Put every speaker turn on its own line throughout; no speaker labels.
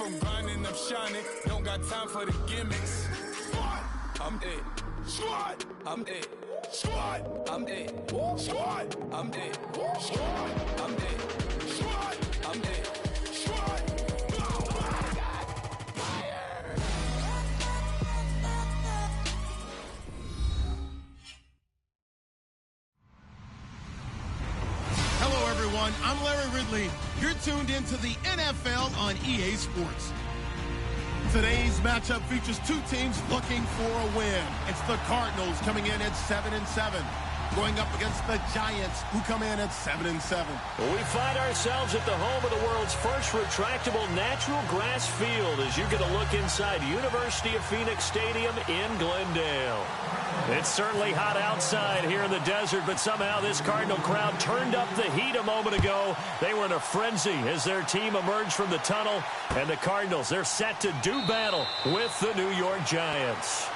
I'm grinding, I'm shining. Don't got time for the gimmicks. Squad, I'm it. Squad, I'm it. Squad, I'm it. Squad, I'm it. Squad, I'm it. Squad, I'm it. Squad.
Hello, everyone. I'm Larry Ridley. You're tuned into the NFL on EA Sports. Today's matchup features two teams looking for a win. It's the Cardinals coming in at 7-7, going up against the Giants, who come in at 7-7.
Well, we find ourselves at the home of the world's first retractable natural grass field as you get a look inside University of Phoenix Stadium in Glendale. It's certainly hot outside here in the desert, but somehow this Cardinal crowd turned up the heat a moment ago. They were in a frenzy as their team emerged from the tunnel, and the Cardinals, they're set to do battle with the New York Giants.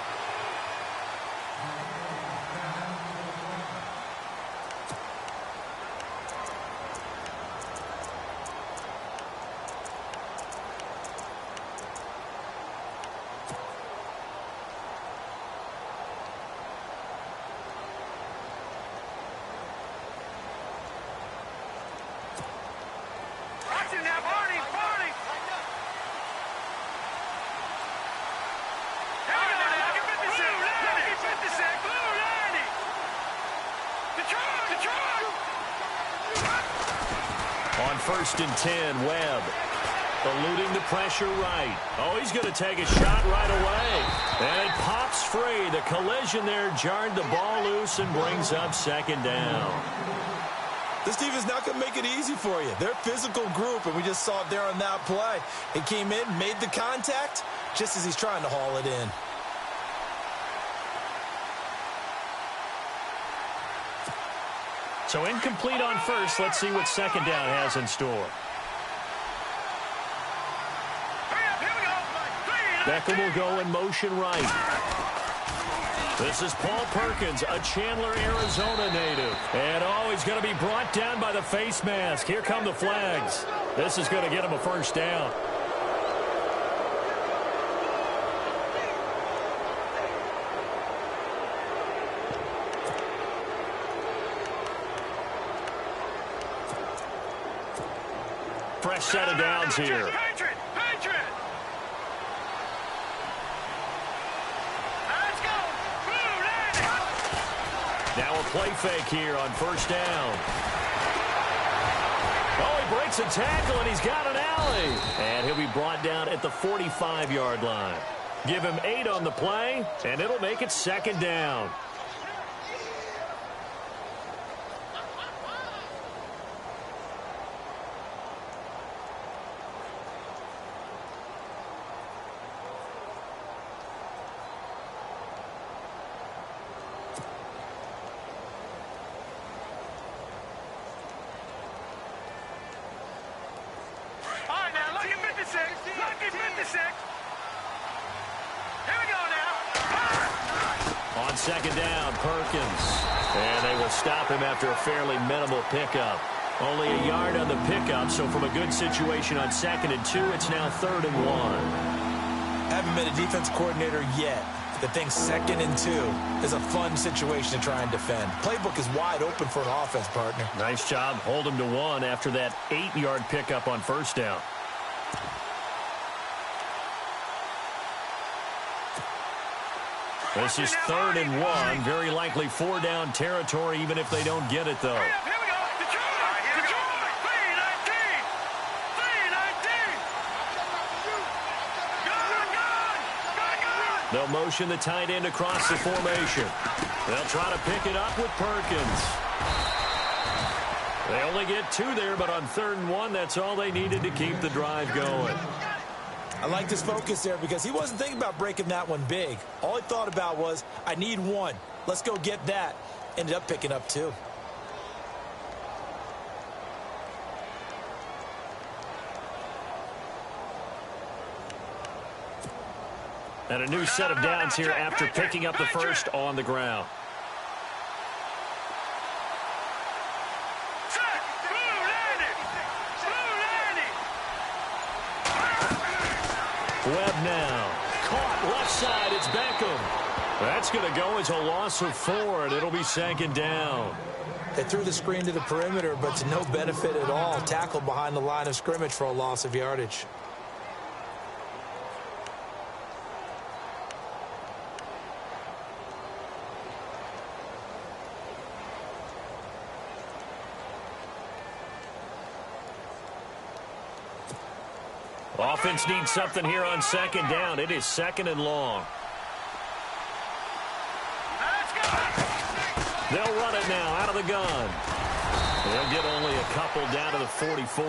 On 1st and 10, Webb eluding the pressure right. Oh, he's going to take a shot right away. And it pops free. The collision there jarred the ball loose and brings up 2nd down.
This defense not going to make it easy for you. They're a physical group, and we just saw it there on that play. It came in, made the contact, just as he's trying to haul it in.
So incomplete on 1st. Let's see what 2nd down has in store. Beckham will go in motion right. This is Paul Perkins, a Chandler, Arizona native. And oh, he's going to be brought down by the face mask. Here come the flags. This is going to get him a 1st down. Fresh set of downs here. Now a play fake here on 1st down. Oh, he breaks a tackle, and he's got an alley. And he'll be brought down at the 45-yard line. Give him 8 on the play, and it'll make it 2nd down. On 2nd down, Perkins. And they will stop him after a fairly minimal pickup. Only a yard on the pickup, so from a good situation on 2nd and 2, it's now 3rd and 1.
Haven't been a defense coordinator yet. The thing 2nd and 2 is a fun situation to try and defend. Playbook is wide open for an offense, partner.
Nice job. Hold him to 1 after that 8-yard pickup on 1st down. This is 3rd and 1. Very likely 4-down territory, even if they don't get it, though. They'll motion the tight end across the formation. They'll try to pick it up with Perkins. They only get 2 there, but on 3rd and 1, that's all they needed to keep the drive going.
I liked his focus there because he wasn't thinking about breaking that one big. All he thought about was, I need 1. Let's go get that. Ended up picking up 2.
And a new set of downs here after picking up the 1st on the ground. Webb now. Caught left side. It's Beckham. That's going to go as a loss of 4, and it'll be 2nd down.
They threw the screen to the perimeter, but to no benefit at all. Tackled behind the line of scrimmage for a loss of yardage.
Offense needs something here on 2nd down. It is 2nd and long. They'll run it now out of the gun. They'll get only a couple down to the 44.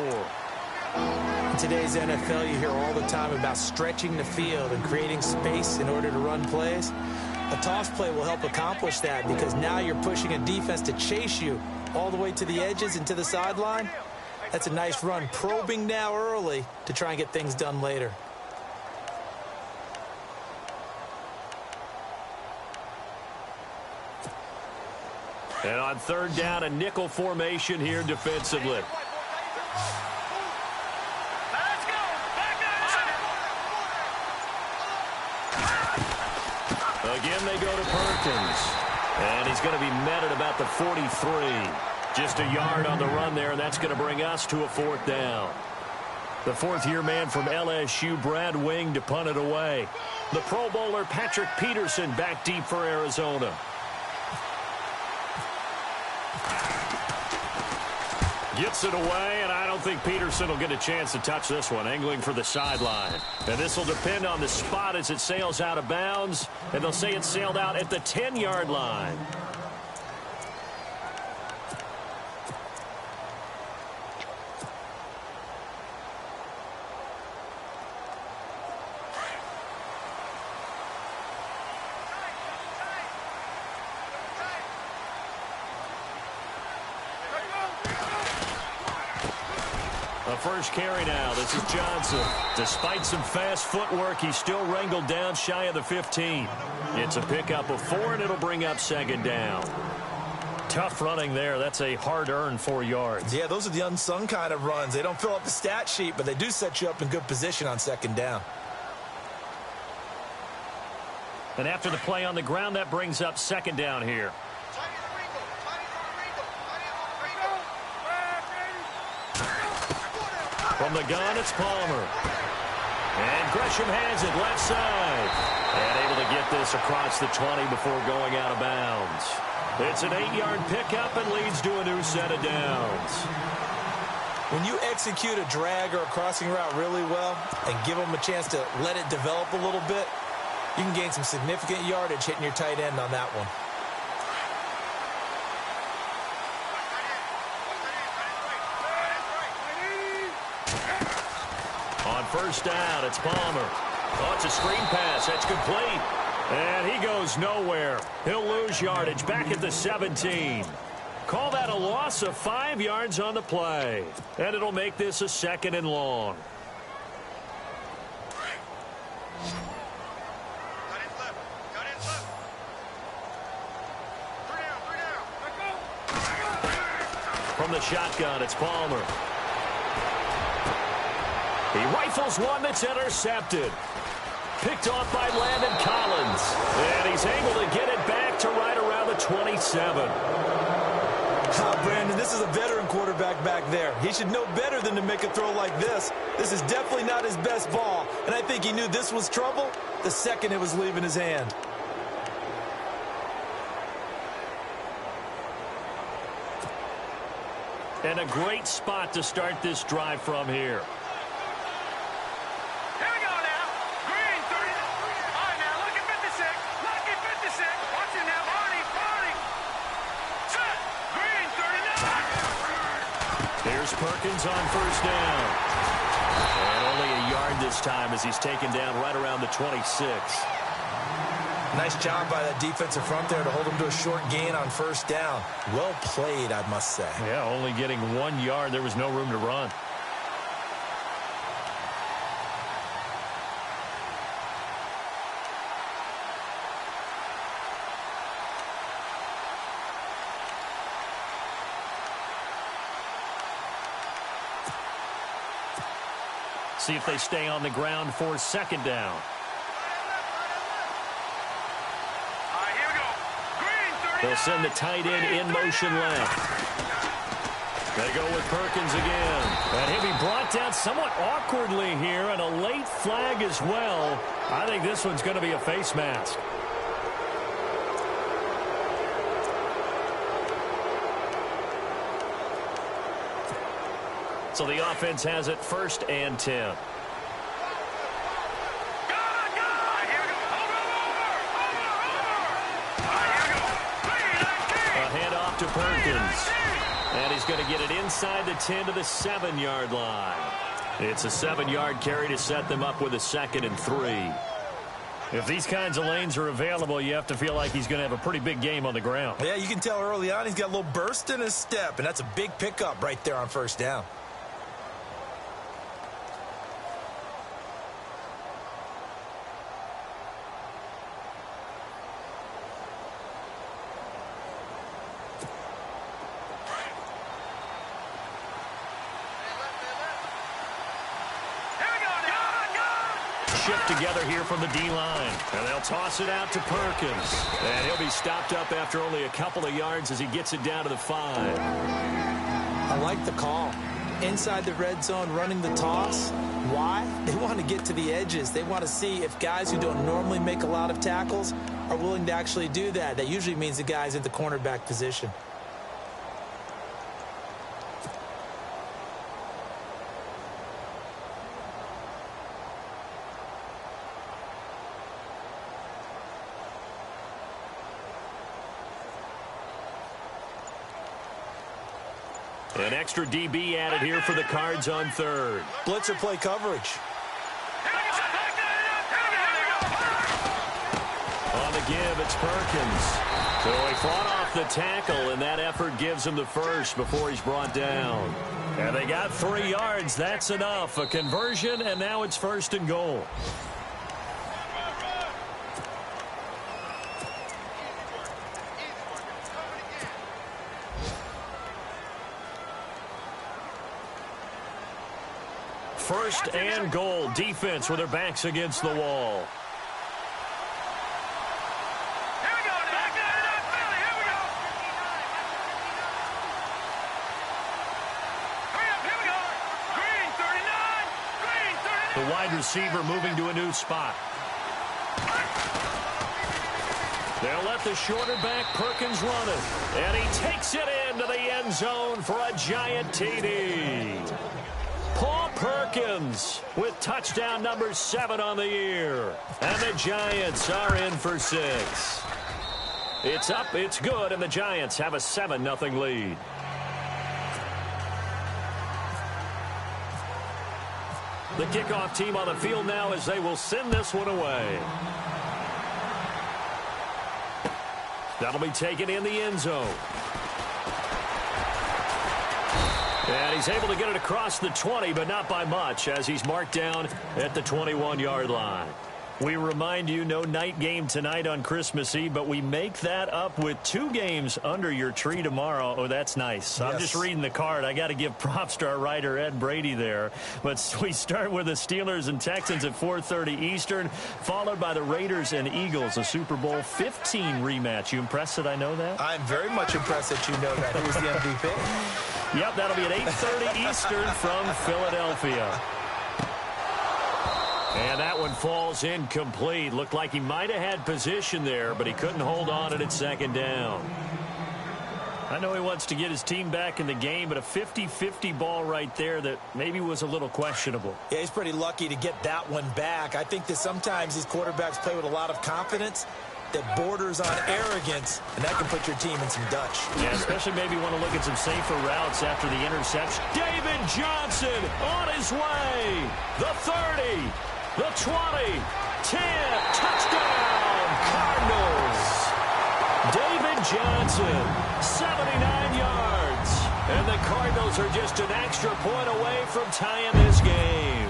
In today's NFL, you hear all the time about stretching the field and creating space in order to run plays. A toss play will help accomplish that because now you're pushing a defense to chase you all the way to the edges and to the sideline. That's a nice run, probing now early to try and get things done later.
And on 3rd down, a nickel formation here defensively. Again, they go to Perkins. And he's going to be met at about the 43. Just a yard on the run there, and that's going to bring us to a 4th down. The 4th-year man from LSU, Brad Wing, to punt it away. The Pro Bowler, Patrick Peterson, back deep for Arizona. Gets it away, and I don't think Peterson will get a chance to touch this one. Angling for the sideline. And this will depend on the spot as it sails out of bounds. And they'll say it sailed out at the 10-yard line. First carry now. This is Johnson. Despite some fast footwork, he's still wrangled down shy of the 15. It's a pickup of 4, and it'll bring up 2nd down. Tough running there. That's a hard-earned 4 yards.
Yeah, those are the unsung kind of runs. They don't fill up the stat sheet, but they do set you up in good position on 2nd down.
And after the play on the ground, that brings up 2nd down here. From the gun, it's Palmer. And Gresham has it left side. And able to get this across the 20 before going out of bounds. It's an 8-yard pickup and leads to a new set of downs.
When you execute a drag or a crossing route really well and give them a chance to let it develop a little bit, you can gain some significant yardage hitting your tight end on that one.
On 1st down, it's Palmer. Oh, it's a screen pass. That's complete. And he goes nowhere. He'll lose yardage back at the 17. Call that a loss of 5 yards on the play. And it'll make this a 2nd and long. From the shotgun, it's Palmer. He rifles one that's intercepted. Picked off by Landon Collins. And he's able to get it back to right around the 27.
Brandon, this is a veteran quarterback back there. He should know better than to make a throw like this. This is definitely not his best ball. And I think he knew this was trouble the second it was leaving his hand.
And a great spot to start this drive from here. Here's Perkins on 1st down. And only a yard this time as he's taken down right around the 26.
Nice job by that defensive front there to hold him to a short gain on 1st down. Well played, I must say.
Yeah, only getting 1 yard. There was no room to run. See if they stay on the ground for second down. They'll send the tight end in motion left. They go with Perkins again. And he'll be brought down somewhat awkwardly here, and a late flag as well. I think this one's going to be a face mask. So the offense has it 1st and 10. A handoff to Perkins. And he's going to get it inside the 10 to the 7-yard line. It's a 7-yard carry to set them up with a 2nd and 3. If these kinds of lanes are available, you have to feel like he's going to have a pretty big game on the ground.
Yeah, you can tell early on he's got a little burst in his step, and that's a big pickup right there on 1st down.
Shift together here from the D-line. And they'll toss it out to Perkins. And he'll be stopped up after only a couple of yards as he gets it down to the 5.
I like the call. Inside the red zone, running the toss. Why? They want to get to the edges. They want to see if guys who don't normally make a lot of tackles are willing to actually do that. That usually means the guy's in the cornerback position.
An extra DB added here for the Cards on 3rd.
Blitzer play coverage.
On the give, it's Perkins. So he fought off the tackle, and that effort gives him the 1st before he's brought down. And they got 3 yards. That's enough. A conversion, and now it's 1st and goal. First and goal. Defense with their backs against the wall. The wide receiver moving to a new spot. They'll let the shorter back Perkins run it. And he takes it into the end zone for a giant TD. Paul Perkins with touchdown number 7 on the year. And the Giants are in for 6. It's up, it's good, and the Giants have a 7-0 lead. The kickoff team on the field now as they will send this one away. That'll be taken in the end zone. And he's able to get it across the 20, but not by much, as he's marked down at the 21-yard line. We remind you, no night game tonight on Christmas Eve, but we make that up with 2 games under your tree tomorrow. Oh, that's nice. Yes. I'm just reading the card. I got to give props to our writer, Ed Brady, there. But we start with the Steelers and Texans at 4:30 Eastern, followed by the Raiders and Eagles, a Super Bowl 15 rematch. You impressed that I know that?
I'm very much impressed that you know that. Who was the MVP?
Yep, that'll be at 8:30 Eastern from Philadelphia. And that one falls incomplete. Looked like he might have had position there, but he couldn't hold on at 2nd down. I know he wants to get his team back in the game, but a 50-50 ball right there that maybe was a little questionable.
Yeah, he's pretty lucky to get that one back. I think that sometimes these quarterbacks play with a lot of confidence that borders on arrogance, and that can put your team in some Dutch.
Yeah, especially maybe want to look at some safer routes after the interception. David Johnson on his way. The 30. The 20, 10, touchdown, Cardinals. David Johnson, 79 yards. And the Cardinals are just an extra point away from tying this game.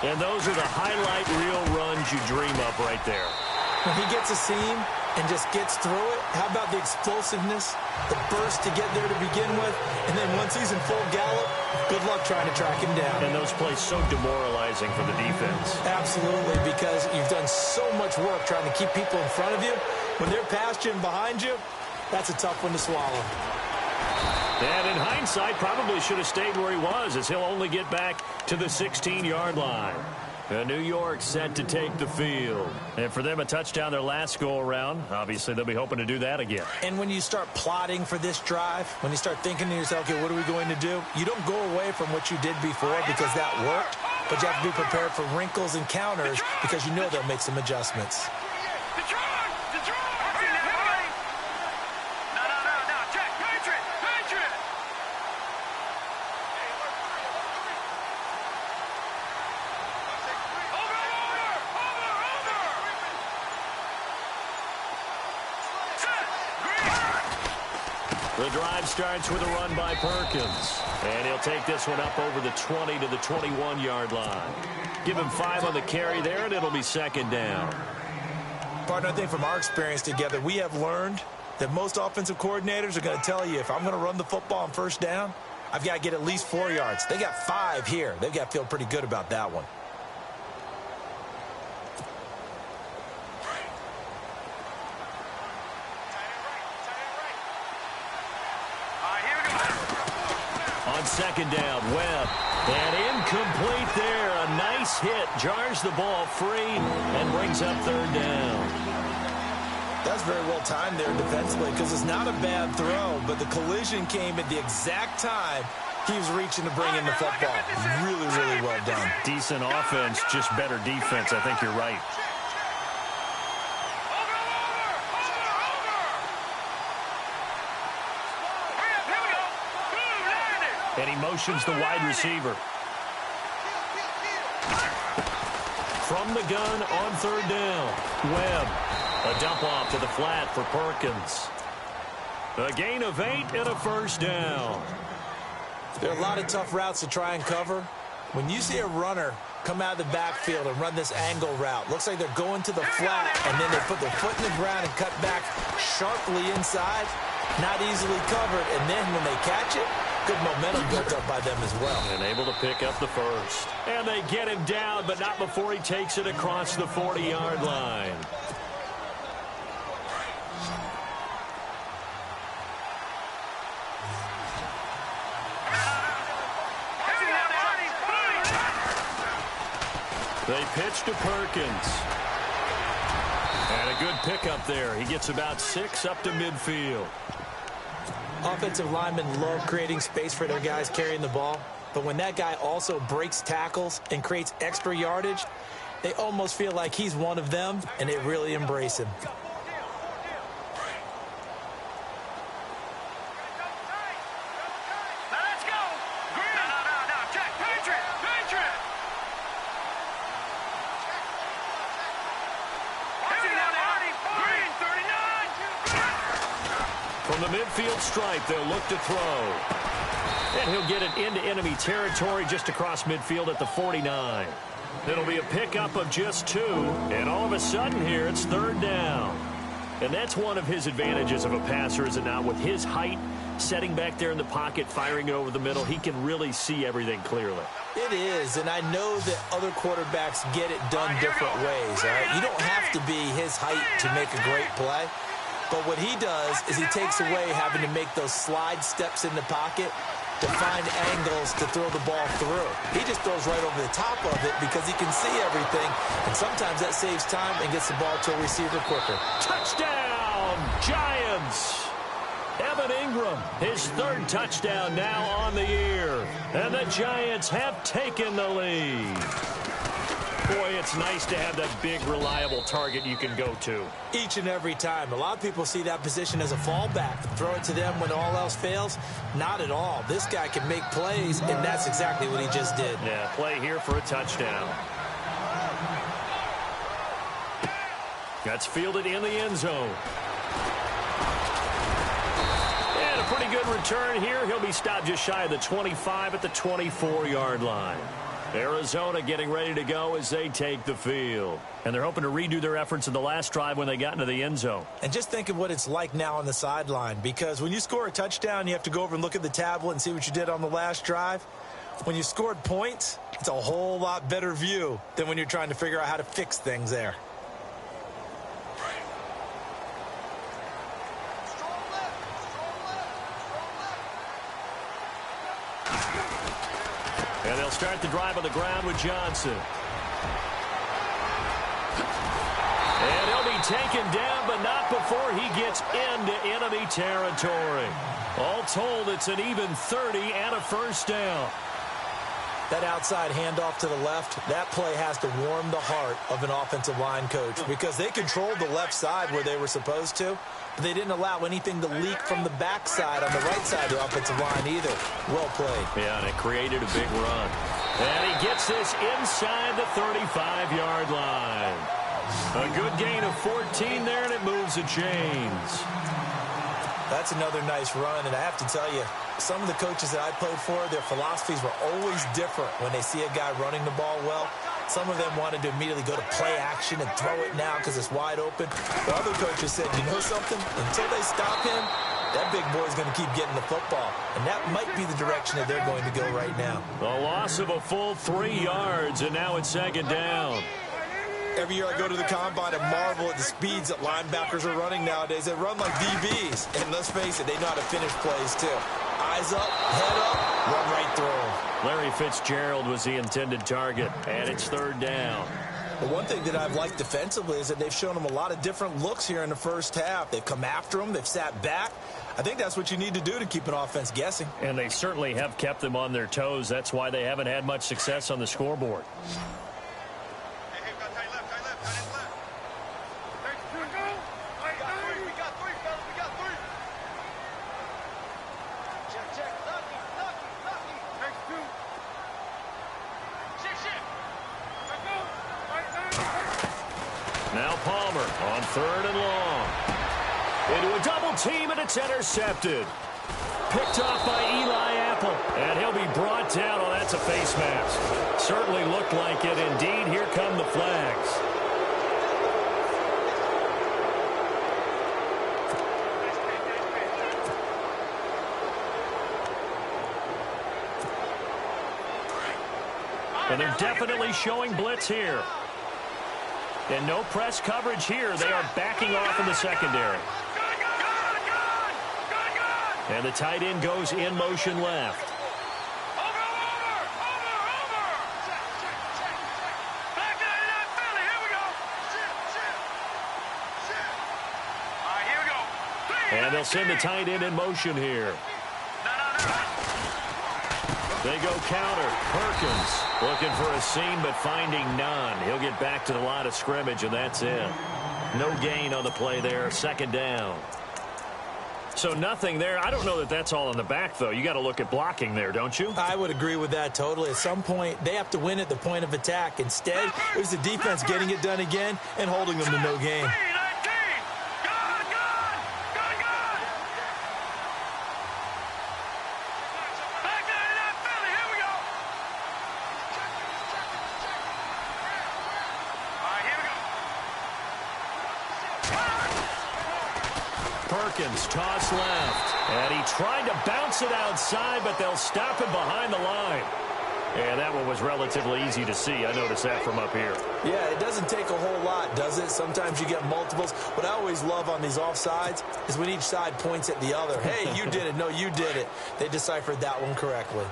And those are the highlight reel runs you dream of right there.
When he gets a seam, and just gets through it? How about the explosiveness, the burst to get there to begin with, and then once he's in full gallop, good luck trying to track him down.
And those plays so demoralizing for the defense.
Absolutely, because you've done so much work trying to keep people in front of you. When they're past you and behind you, that's a tough one to swallow.
And in hindsight, probably should have stayed where he was, as he'll only get back to the 16-yard line. New York set to take the field. And for them, a touchdown their last go-around. Obviously, they'll be hoping to do that again.
And when you start plotting for this drive, when you start thinking to yourself, okay, what are we going to do? You don't go away from what you did before because that worked, but you have to be prepared for wrinkles and counters because you know they'll make some adjustments.
The drive starts with a run by Perkins. And he'll take this one up over the 20 to the 21-yard line. Give him 5 on the carry there, and it'll be second down.
Partner, I think from our experience together, we have learned that most offensive coordinators are going to tell you, if I'm going to run the football on first down, I've got to get at least 4 yards. They got 5 here. They've got to feel pretty good about that one.
On second down, Webb. And incomplete there. A nice hit. Jars the ball free and brings up third down.
That's very well timed there defensively because it's not a bad throw, but the collision came at the exact time he was reaching to bring in the football. Really, really well done.
Decent offense, just better defense. I think you're right. And he motions the wide receiver. From the gun on third down. Webb. A dump off to the flat for Perkins. A gain of 8 and a first down.
There are a lot of tough routes to try and cover. When you see a runner come out of the backfield and run this angle route, looks like they're going to the flat, and then they put their foot in the ground and cut back sharply inside. Not easily covered, and then when they catch it, good momentum built up by them as well.
And able to pick up the first. And they get him down, but not before he takes it across the 40-yard line. They pitch to Perkins. And a good pickup there. He gets about 6 up to midfield.
Offensive linemen love creating space for their guys carrying the ball, but when that guy also breaks tackles and creates extra yardage, they almost feel like he's one of them, and they really embrace him.
From the midfield stripe, they'll look to throw. And he'll get it into enemy territory just across midfield at the 49. It'll be a pickup of just 2. And all of a sudden here, it's third down. And that's one of his advantages of a passer, is it not? With his height, setting back there in the pocket, firing it over the middle, he can really see everything clearly.
It is, and I know that other quarterbacks get it done different ways. All right? You don't have to be his height to make a great play. But what he does is he takes away having to make those slide steps in the pocket to find angles to throw the ball through. He just throws right over the top of it because he can see everything, and sometimes that saves time and gets the ball to a receiver quicker.
Touchdown, Giants! Evan Ingram, his 3rd touchdown now on the year. And the Giants have taken the lead. Boy, it's nice to have that big, reliable target you can go to.
Each and every time. A lot of people see that position as a fallback. Throw it to them when all else fails. Not at all. This guy can make plays, and that's exactly what he just did.
Yeah, play here for a touchdown. That's fielded in the end zone. And a pretty good return here. He'll be stopped just shy of the 25 at the 24-yard line. Arizona getting ready to go as they take the field. And they're hoping to redo their efforts in the last drive when they got into the end zone.
And just think of what it's like now on the sideline, because when you score a touchdown, you have to go over and look at the tablet and see what you did on the last drive. When you scored points, it's a whole lot better view than when you're trying to figure out how to fix things there.
And they'll start the drive on the ground with Johnson. And he'll be taken down, but not before he gets into enemy territory. All told, it's an even 30 and a first down.
That outside handoff to the left, that play has to warm the heart of an offensive line coach, because they controlled the left side where they were supposed to, but they didn't allow anything to leak from the backside on the right side of the offensive line either. Well played.
Yeah, and it created a big run. And he gets this inside the 35-yard line. A good gain of 14 there, and it moves the chains.
That's another nice run, and I have to tell you, some of the coaches that I played for, their philosophies were always different when they see a guy running the ball well. Some of them wanted to immediately go to play action and throw it now because it's wide open. But other coaches said, you know something? Until they stop him, that big boy's going to keep getting the football. And that might be the direction that they're going to go right now.
A loss of a full 3 yards, and now it's second down.
Every year I go to the combine and marvel at the speeds that linebackers are running nowadays. They run like DBs. And let's face it, they know how to finish plays too. Eyes up, head up, run right through them.
Larry Fitzgerald was the intended target, and it's third down.
The one thing that I've liked defensively is that they've shown them a lot of different looks here in the first half. They've come after them. They've sat back. I think that's what you need to do to keep an offense guessing.
And they certainly have kept them on their toes. That's why they haven't had much success on the scoreboard. Now Palmer on third and long. Into a double team, and it's intercepted. Picked off by Eli Apple, and he'll be brought down. Oh, that's a face mask. Certainly looked like it. Indeed, here come the flags. And they're definitely showing blitz here. And no press coverage here. They are backing off in the secondary. And the tight end goes in motion left. And they'll send the tight end in motion here. They go counter. Perkins looking for a seam, but finding none. He'll get back to the line of scrimmage, and that's it. No gain on the play there. Second down. So nothing there. I don't know that that's all in the back, though. You got to look at blocking there, don't you?
I would agree with that totally. At some point, they have to win at the point of attack. Instead, it was the defense getting it done again and holding them to no gain.
Perkins, toss left. And he tried to bounce it outside, but they'll stop him behind the line. And that one was relatively easy to see. I noticed that from up here.
Yeah, it doesn't take a whole lot, does it? Sometimes you get multiples. What I always love on these offsides is when each side points at the other. Hey, you did it. No, you did it. They deciphered that one correctly.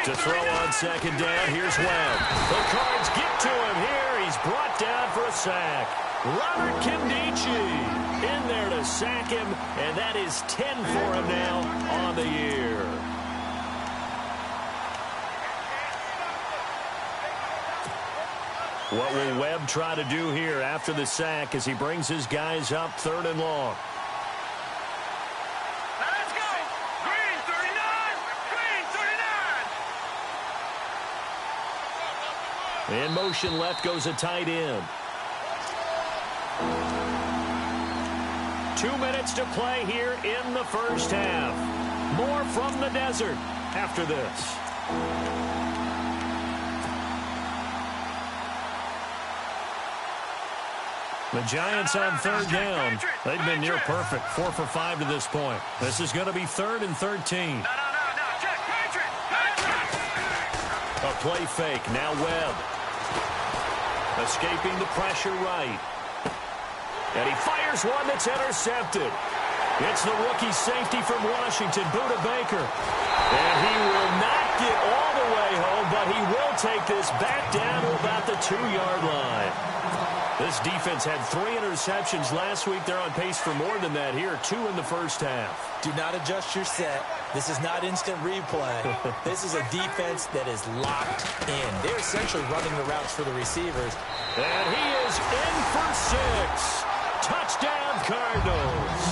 To throw on second down, here's Webb. The Cards get to him here. He's brought down for a sack. Robert Kimdichie in there to sack him, and that is 10 for him now on the year. What will Webb try to do here after the sack as he brings his guys up third and long? In motion left goes a tight end. 2 minutes to play here in the first half. More from the desert after this. The Giants on third down. They've been near perfect, 4 for 5 to this point. This is going to be 3rd and 13. A play fake. Now Webb. Escaping the pressure right. And he fires one that's intercepted. It's the rookie safety from Washington, Budda Baker. And he will not get all the way home, but he will take this back down to about the 2-yard line. This defense had 3 interceptions last week. They're on pace for more than that here, 2 in the first half.
Do not adjust your set. This is not instant replay. This is a defense that is locked in. They're essentially running the routes for the receivers.
And he is in for 6. Touchdown, Cardinals.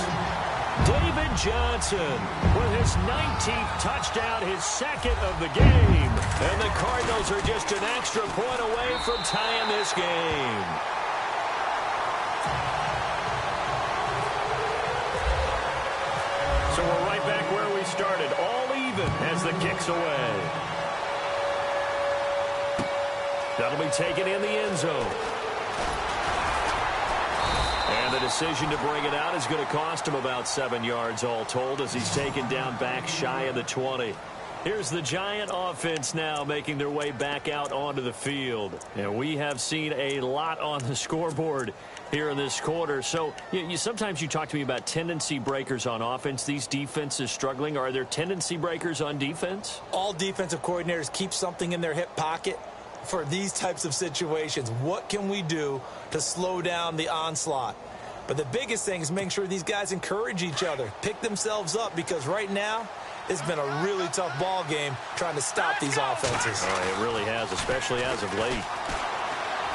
David Johnson with his 19th touchdown, his 2nd of the game. And the Cardinals are just an extra point away from tying this game. So we're right back where we started, all even as the kick's away. That'll be taken in the end zone. And the decision to bring it out is going to cost him about 7 yards all told as he's taken down back shy of the 20. Here's the Giant offense now making their way back out onto the field. And we have seen a lot on the scoreboard here in this quarter. So sometimes you talk to me about tendency breakers on offense. These defenses struggling. Are there tendency breakers on defense?
All defensive coordinators keep something in their hip pocket for these types of situations. What can we do to slow down the onslaught? But the biggest thing is making sure these guys encourage each other, pick themselves up, because right now it's been a really tough ball game trying to stop these offenses.
Oh, it really has, especially as of late.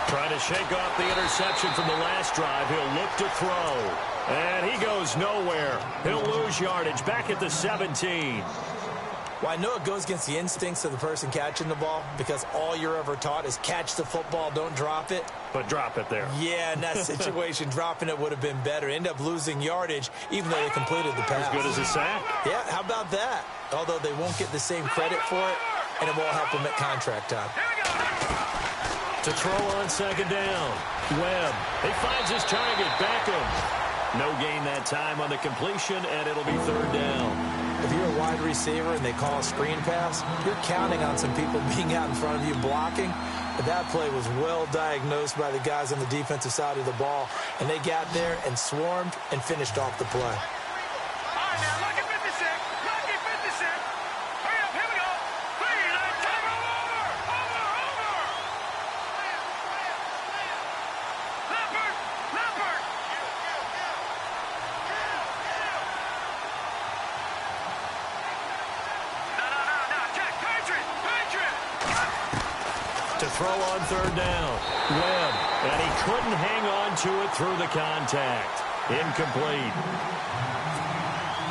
Trying to shake off the interception from the last drive. He'll look to throw. And he goes nowhere. He'll lose yardage back at the 17.
Well, I know it goes against the instincts of the person catching the ball because all you're ever taught is catch the football, don't drop it.
But drop it there.
Yeah, in that situation, dropping it would have been better. End up losing yardage even though they completed the pass.
As good as a sack.
Yeah, how about that? Although they won't get the same credit for it, and it won't help them at contract time.
To throw on 2nd down. Webb. He finds his target. Beckham. No gain that time on the completion, and it'll be 3rd down.
If you're a wide receiver and they call a screen pass, you're counting on some people being out in front of you blocking. But that play was well diagnosed by the guys on the defensive side of the ball, and they got there and swarmed and finished off the play.
Throw on 3rd down. Webb. And he couldn't hang on to it through the contact. Incomplete.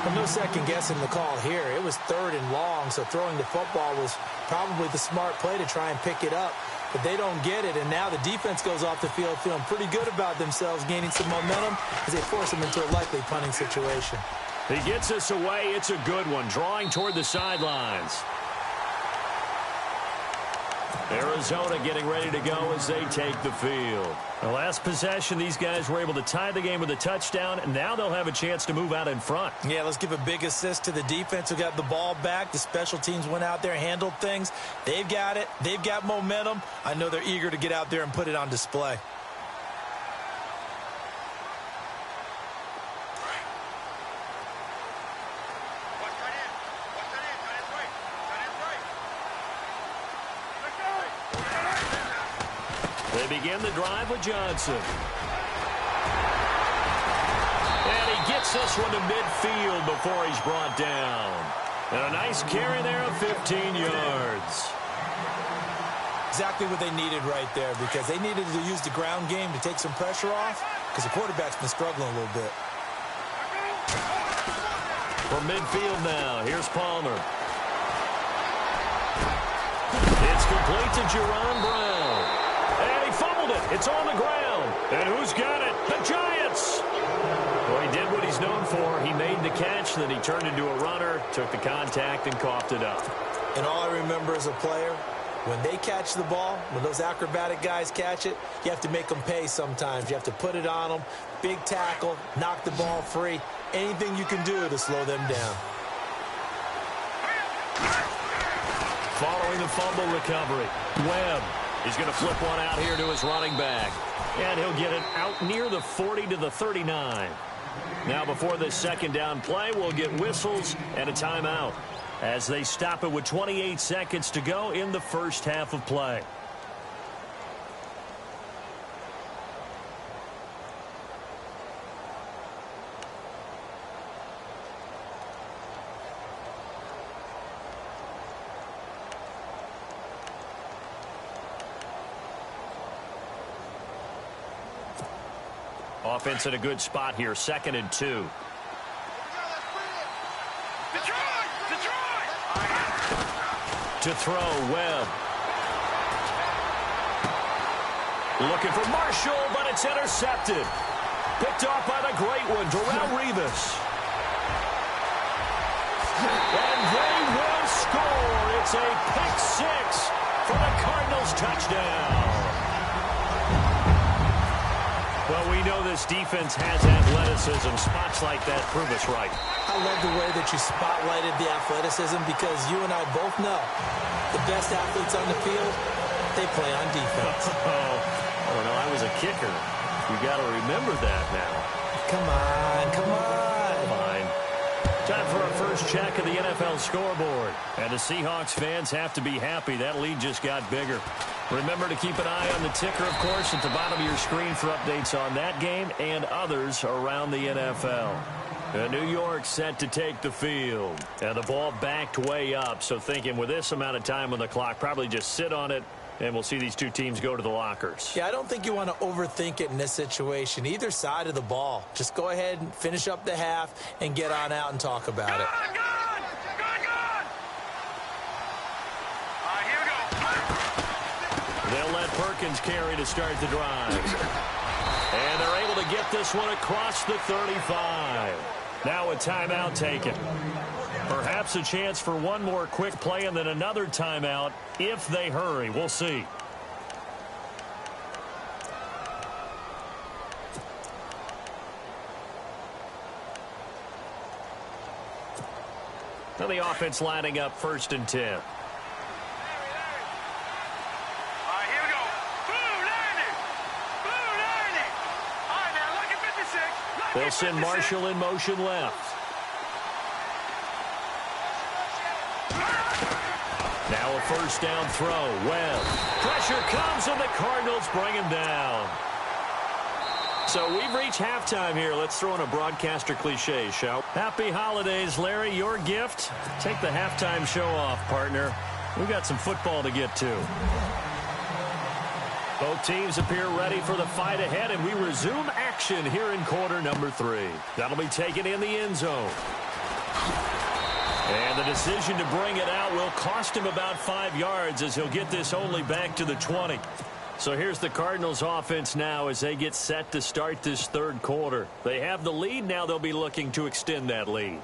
But no second guessing the call here. It was 3rd and long, so throwing the football was probably the smart play to try and pick it up. But they don't get it, and now the defense goes off the field feeling pretty good about themselves, gaining some momentum as they force them into a likely punting situation.
He gets us away. It's a good one, drawing toward the sidelines. Arizona getting ready to go as they take the field. The last possession, these guys were able to tie the game with a touchdown, and now they'll have a chance to move out in front.
Yeah, let's give a big assist to the defense who got the ball back. The special teams went out there, handled things. They've got it. They've got momentum. I know they're eager to get out there and put it on display.
They begin the drive with Johnson. And he gets this one to midfield before he's brought down. And a nice carry there of 15 yards.
Exactly what they needed right there, because they needed to use the ground game to take some pressure off, because the quarterback's been struggling a little bit.
From midfield now, here's Palmer. It's complete to Jerron Brown. And he fumbled it. It's on the ground. And who's got it? The Giants. Well, he did what he's known for. He made the catch, then he turned into a runner, took the contact, and coughed it up.
And all I remember as a player, when they catch the ball, when those acrobatic guys catch it, you have to make them pay sometimes. You have to put it on them, big tackle, knock the ball free, anything you can do to slow them down.
Following the fumble recovery, Webb is going to flip one out here to his running back. And he'll get it out near the 40 to the 39. Now before this second down play, we'll get whistles and a timeout as they stop it with 28 seconds to go in the first half of play. Offense in a good spot here, 2nd and 2. To throw, Webb. Looking for Marshall, but it's intercepted. Picked off by the great one, Darrelle Revis. And they will score. It's a pick six for the Cardinals touchdown. Well, we know this defense has athleticism. Spots like that prove us right.
I love the way that you spotlighted the athleticism because you and I both know the best athletes on the field, they play on defense.
Oh, no, I was a kicker. You got to remember that now.
Come on, come on.
Fine. Time for our first check of the NFL scoreboard. And the Seahawks fans have to be happy. That lead just got bigger. Remember to keep an eye on the ticker, of course, at the bottom of your screen for updates on that game and others around the NFL. New York set to take the field. And the ball backed way up, so thinking with this amount of time on the clock, probably just sit on it, and we'll see these two teams go to the lockers.
Yeah, I don't think you want to overthink it in this situation. Either side of the ball. Just go ahead and finish up the half and get on out and talk about it.
They'll let Perkins carry to start the drive. And they're able to get this one across the 35. Now a timeout taken. Perhaps a chance for one more quick play and then another timeout if they hurry. We'll see. Now the offense lining up 1st and 10. They'll send Marshall in motion left. Now a first down throw. Webb. Pressure comes and the Cardinals bring him down. So we've reached halftime here. Let's throw in a broadcaster cliche, shall we? Happy holidays, Larry. Your gift? Take the halftime show off, partner. We've got some football to get to. Both teams appear ready for the fight ahead, and we resume action here in quarter number 3. That'll be taken in the end zone. And the decision to bring it out will cost him about 5 yards as he'll get this only back to the 20. So here's the Cardinals offense now as they get set to start this third quarter. They have the lead. Now they'll be looking to extend that lead.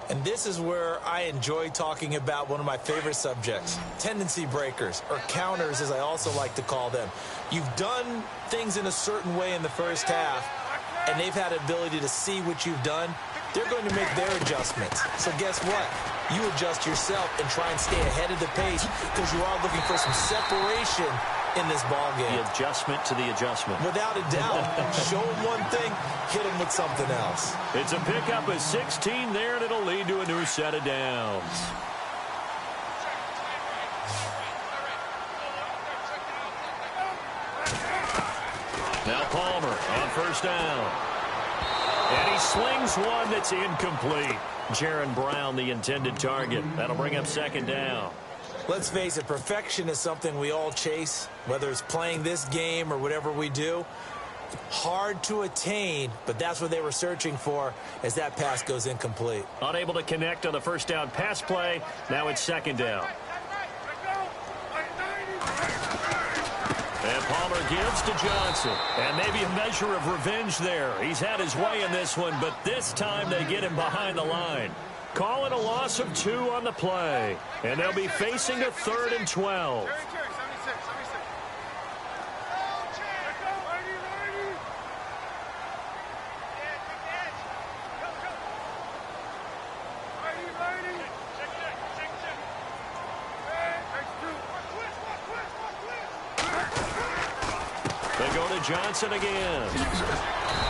And this is where I enjoy talking about one of my favorite subjects, tendency breakers, or counters as I also like to call them. You've done things in a certain way in the first half, and they've had the ability to see what you've done. They're going to make their adjustments. So guess what? You adjust yourself and try and stay ahead of the pace because you are looking for some separation in this ball game.
The adjustment to the adjustment.
Without a doubt. Show them one thing, hit them with something else.
It's a pickup of 16 there, and it'll lead to a new set of downs. Now Palmer on first down. And he slings one that's incomplete. Jaron Brown, the intended target. That'll bring up 2nd down.
Let's face it, perfection is something we all chase, whether it's playing this game or whatever we do. Hard to attain, but that's what they were searching for as that pass goes incomplete.
Unable to connect on the first down pass play. Now it's 2nd down. And Palmer gives to Johnson. And maybe a measure of revenge there. He's had his way in this one, but this time they get him behind the line. Call it a loss of 2 on the play. And they'll be facing a 3rd and 12. They go to Johnson again.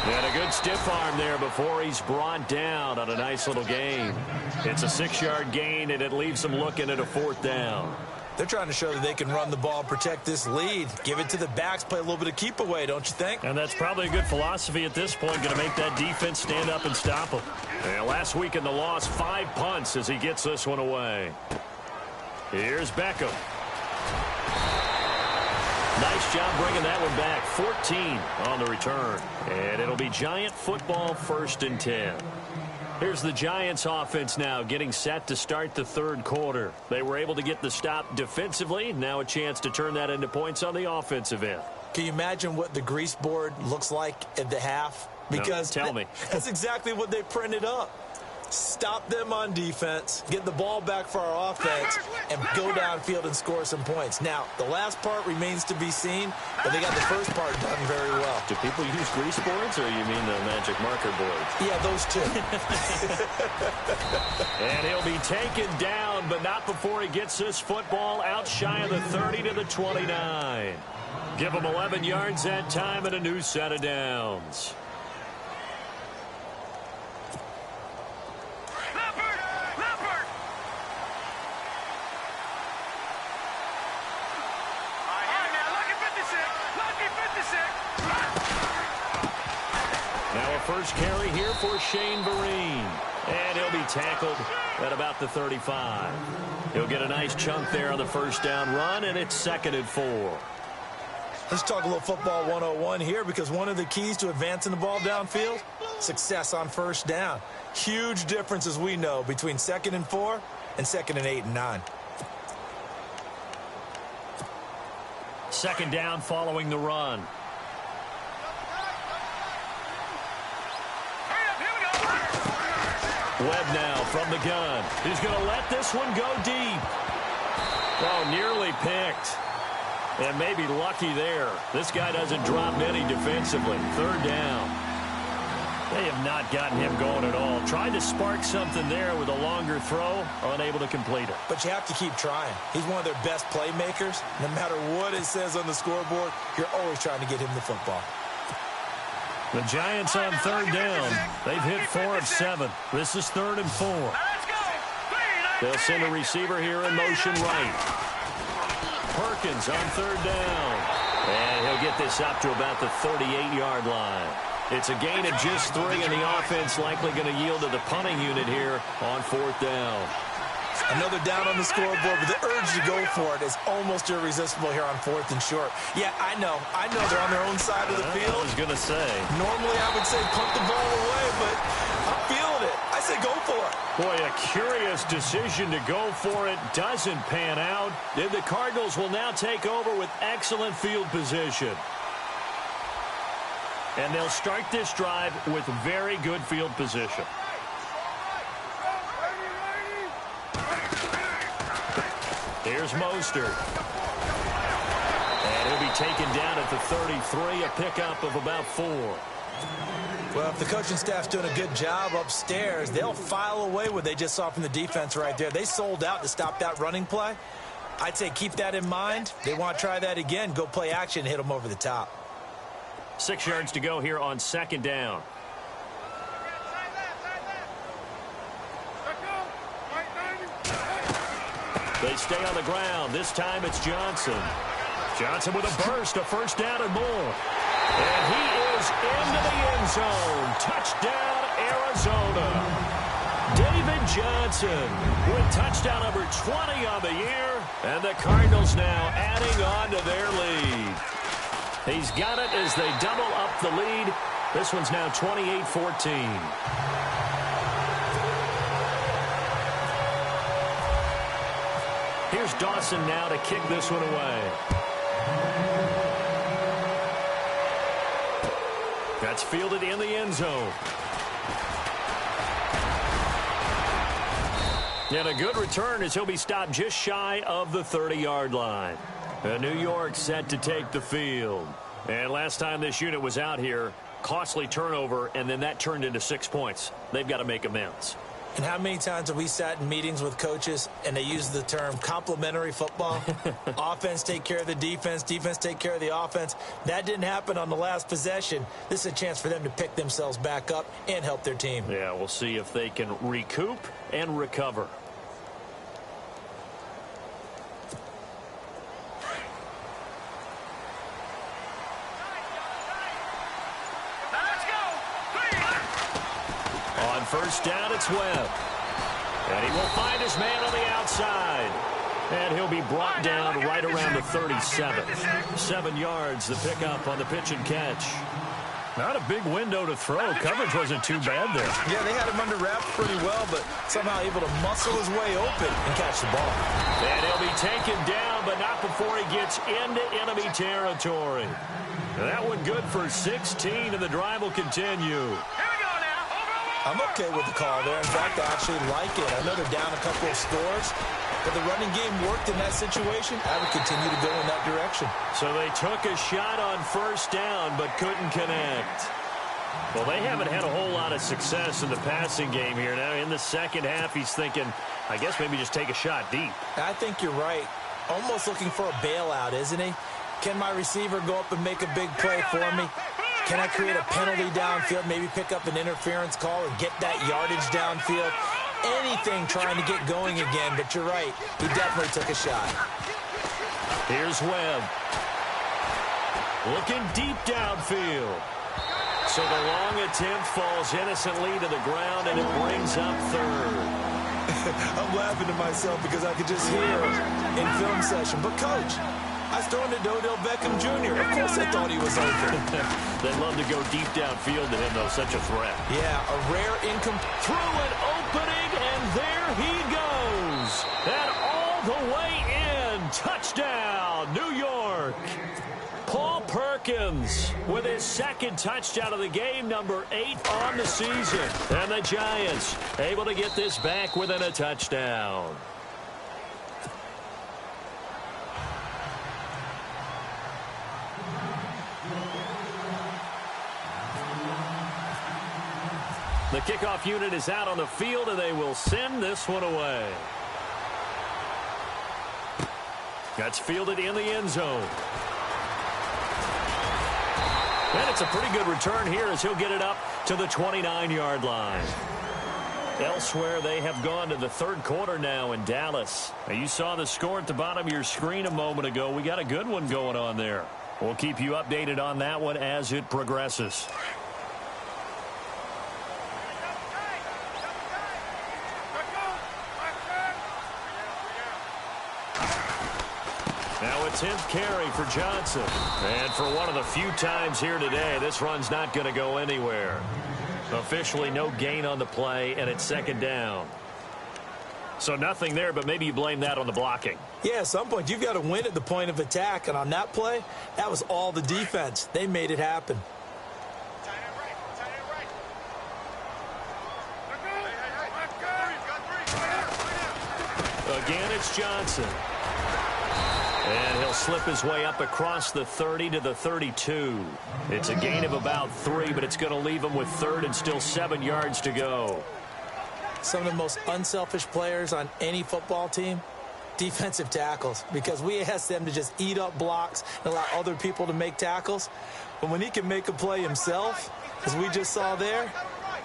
And a good stiff arm there before he's brought down on a nice little gain. It's a 6-yard gain, and it leaves them looking at a 4th down.
They're trying to show that they can run the ball and protect this lead. Give it to the backs, play a little bit of keep away, don't you think?
And that's probably a good philosophy at this point, going to make that defense stand up and stop them. And last week in the loss, 5 punts as he gets this one away. Here's Beckham. Nice job bringing that one back. 14 on the return. And it'll be Giant football, 1st and 10. Here's the Giants offense now getting set to start the 3rd quarter. They were able to get the stop defensively. Now a chance to turn that into points on the offensive end.
Can you imagine what the grease board looks like at the half? Because
no, tell me.
That's exactly what they printed up. Stop them on defense, get the ball back for our offense, and go downfield and score some points. Now, the last part remains to be seen, but they got the first part done very well.
Do people use grease boards, or you mean the magic marker boards?
Yeah, those two.
And he'll be taken down, but not before he gets this football out shy of the 30 to the 29. Give him 11 yards that time and a new set of downs. Now a first carry here for Shane Vereen. And he'll be tackled at about the 35. He'll get a nice chunk there on the first down run, and it's 2nd and 4.
Let's talk a little football 101 here, because one of the keys to advancing the ball downfield, success on first down. Huge difference, as we know, between 2nd and 4 and 2nd and 8 and 9.
2nd down following the run. Webb now from the gun. He's going to let this one go deep. Oh, nearly picked. And maybe lucky there. This guy doesn't drop many defensively. 3rd down. They have not gotten him going at all. Tried to spark something there with a longer throw. Unable to complete it.
But you have to keep trying. He's one of their best playmakers. No matter what it says on the scoreboard, you're always trying to get him the football.
The Giants on 3rd down. They've hit 4 of 7. This is 3rd and 4. They'll send a receiver here in motion right. Perkins on 3rd down. And he'll get this up to about the 38-yard line. It's a gain of just 3, and the offense likely going to yield to the punting unit here on 4th down.
Another down on the scoreboard, but the urge to go for it is almost irresistible here on 4th and short. Yeah, I know they're on their own side of the field.
I was going to say.
Normally I would say punt the ball away, but I'm feeling it. I say go for it.
Boy, a curious decision to go for it. Doesn't pan out. Then the Cardinals will now take over with excellent field position. And they'll start this drive with very good field position. Here's Mostert. And he'll be taken down at the 33, a pickup of about 4.
Well, if the coaching staff's doing a good job upstairs, they'll file away what they just saw from the defense right there. They sold out to stop that running play. I'd say keep that in mind. They want to try that again. Go play action, hit them over the top.
6 yards to go here on 2nd down. They stay on the ground. This time it's Johnson. Johnson with a burst, a first down and more. And he is into the end zone. Touchdown, Arizona. David Johnson with touchdown number 20 on the year. And the Cardinals now adding on to their lead. He's got it as they double up the lead. This one's now 28-14. Here's Dawson now to kick this one away. That's fielded in the end zone. And a good return as he'll be stopped just shy of the 30-yard line. New York set to take the field. And last time this unit was out here, costly turnover, and then that turned into 6 points. They've got to make amends.
And how many times have we sat in meetings with coaches and they use the term complementary football? Offense take care of the defense, defense take care of the offense. That didn't happen on the last possession. This is a chance for them to pick themselves back up and help their team.
Yeah, we'll see if they can recoup and recover. On first down, it's Webb. And he will find his man on the outside. And he'll be brought down right around the 37. 7 yards, the pickup on the pitch and catch. Not a big window to throw. Coverage wasn't too bad there.
Yeah, they had him under wraps pretty well, but somehow able to muscle his way open and catch the ball.
And he'll be taken down, but not before he gets into enemy territory. That one good for 16, and the drive will continue.
I'm okay with the call there. In fact, I actually like it. I know they're down a couple of scores, but the running game worked in that situation. I would continue to go in that direction.
So they took a shot on first down, but couldn't connect. Well, they haven't had a whole lot of success in the passing game here. Now, in the second half, he's thinking, I guess maybe just take a shot deep.
I think you're right. Almost looking for a bailout, isn't he? Can my receiver go up and make a big play for me? Can I create a penalty downfield, maybe pick up an interference call and get that yardage downfield? Anything trying to get going again, but you're right. He definitely took a shot.
Here's Webb. Looking deep downfield. So the long attempt falls innocently to the ground, and it brings up third.
I'm laughing to myself because I could just hear in film session. But, Coach, I was throwing to Odell Beckham Jr. Of course I thought he was open.
They'd love to go deep downfield to him, though. Such a threat.
Yeah, a rare
through an opening, and there he goes. And all the way in. Touchdown, New York. Paul Perkins with his second touchdown of the game, number 8 on the season. And the Giants able to get this back within a touchdown. The kickoff unit is out on the field, and they will send this one away. That's fielded in the end zone. And it's a pretty good return here as he'll get it up to the 29-yard line. Elsewhere, they have gone to the third quarter now in Dallas. Now, you saw the score at the bottom of your screen a moment ago. We got a good one going on there. We'll keep you updated on that one as it progresses. Now a 10th carry for Johnson. And for one of the few times here today, this run's not going to go anywhere. Officially no gain on the play, and it's second down. So nothing there, but maybe you blame that on the blocking.
Yeah, at some point you've got to win at the point of attack, and on that play, that was all the defense. They made it happen.
Again, it's Johnson. And he'll slip his way up across the 30 to the 32. It's a gain of about 3, but it's going to leave him with third and still 7 yards to go.
Some of the most unselfish players on any football team, defensive tackles, because we ask them to just eat up blocks and allow other people to make tackles. But when he can make a play himself, as we just saw there,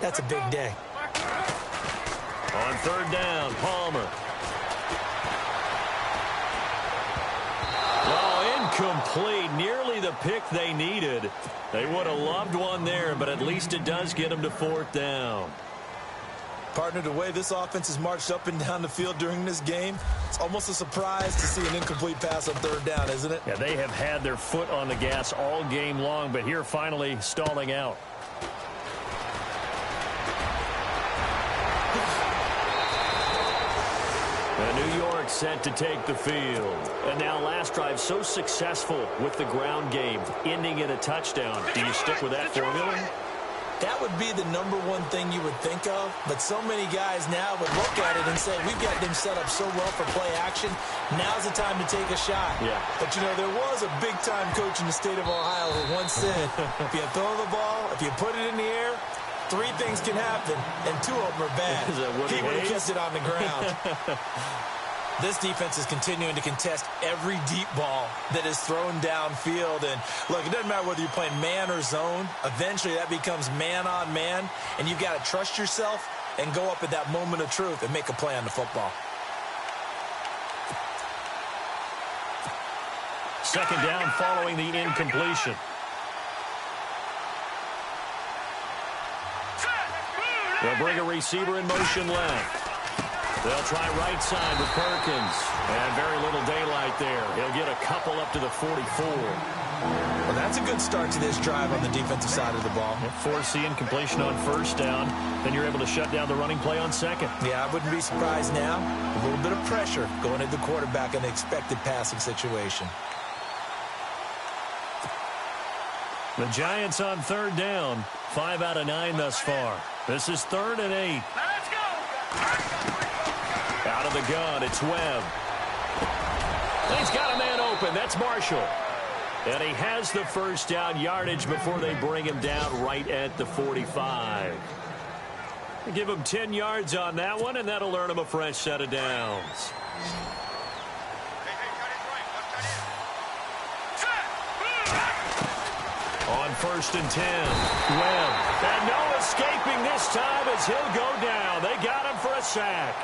that's a big day.
On third down, Palmer. Incomplete, nearly the pick they needed. They would have loved one there, but at least it does get them to fourth down.
Partner, the way this offense has marched up and down the field during this game, it's almost a surprise to see an incomplete pass on third down, isn't it?
Yeah, they have had their foot on the gas all game long, but here finally stalling out. New York quarterback set to take the field. And now last drive so successful with the ground game, ending in a touchdown. Do you stick with that formula?
That would be the number one thing you would think of, but so many guys now would look at it and say, we've got them set up so well for play action, now's the time to take a shot. Yeah. But, you know, there was a big-time coach in the state of Ohio who once said, if you throw the ball, if you put it in the air, 3 things can happen, and 2 of them are bad. He would have kept it on the ground. This defense is continuing to contest every deep ball that is thrown downfield. And, look, it doesn't matter whether you're playing man or zone. Eventually, that becomes man-on-man, and you've got to trust yourself and go up at that moment of truth and make a play on the football.
Second down following the incompletion. They'll bring a receiver in motion left. They'll try right side with Perkins. And very little daylight there. He'll get a couple up to the 44.
Well, that's a good start to this drive on the defensive side of the ball.
Force the incompletion on first down. Then you're able to shut down the running play on second.
Yeah, I wouldn't be surprised now. A little bit of pressure going at the quarterback in an expected passing situation.
The Giants on third down. 5 out of 9 thus far. This is 3rd and 8.
Let's go!
Out of the gun, it's Webb. He's got a man open. That's Marshall. And he has the first down yardage before they bring him down right at the 45. Give him 10 yards on that one, and that'll earn him a fresh set of downs. On 1st and 10, Webb. And no escaping this time as he'll go down. They got him for a sack.